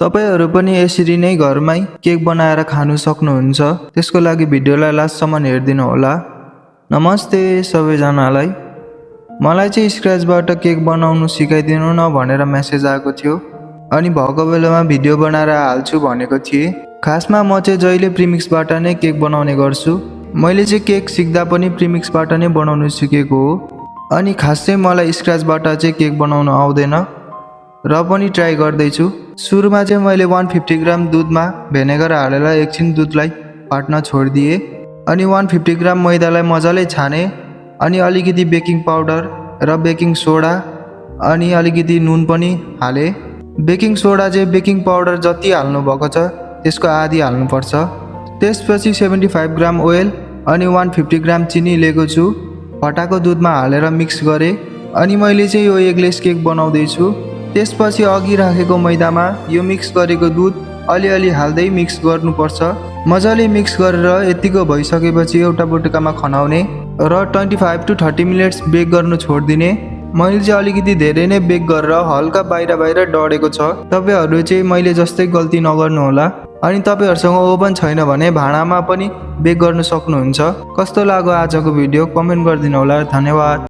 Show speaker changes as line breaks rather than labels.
तपाईहरु पनि यसरी नै घरमै केक बनाएर खानु सक्नुहुन्छ। त्यसको लागि भिडियोलाई लास्टसम्म हेर्दिनु होला। नमस्ते सबैजनालाई। मलाई चाहिँ स्क्रैचबाट केक बनाउनु सिकाइदिनु न भनेर मेसेज आएको थियो अनि भएको बेलामा भिडियो बनाएर हाल्छु भनेको थिए। खासमा म चाहिँ जहिले प्रिमिक्सबाट नै केक बनाउने गर्छु। मैले चाहिँ केक सिक्दा पनि प्रिमिक्सबाट नै बनाउनु सिकेको हो अनि खास चाहिँ मलाई स्क्रैचबाट चाहिँ केक बनाउन आउँदैन र पनि ट्राई गर्दैछु। सुरुमा चाहिँ मैले 150 ग्राम दुधमा भिनेगर हालेर एकछिन दुधलाई फाट्न छोडिदिए अनि 150 ग्राम मैदालाई मजाले छाने अनि अलिकति बेकिङ पाउडर र बेकिङ सोडा अनि अलिकति नुन पनि हाले। बेकिङ सोडा चाहिँ बेकिङ पाउडर जति हाल्नु भएको छ त्यसको आधी हाल्नुपर्छ। त्यसपछि 75 ग्राम ओइल अनि 150 ग्राम चिनी लिएको छु। फटाको दुधमा हालेर मिक्स गरे अनि मैले चाहिँ यो एगलेस केक बनाउँदै छु। त्यसपछि अघि राखेको मैदामा यो मिक्स गरेको दुध अलिअलि हाल्दै मिक्स गर्नुपर्छ। मजाले मिक्स गरेर यतिको भइसकेपछि एउटा बटुकामा खनाउने र 25 to 30 मिनट्स बेक गर्नु छोड्दिने। मैले चाहिँ अलिकति धेरै नै बेक गरेर हल्का बाहिर डढेको छ। तपाईहरु चाहिँ मैले जस्तै गल्ती नगर्नु होला। अनि तपाईहरुसँग ओभन छैन भने भाँडामा पनि बेक गर्न सक्नुहुन्छ। कस्तो लाग्यो आजको भिडियो कमेन्ट गरिदिनु होला। धन्यवाद।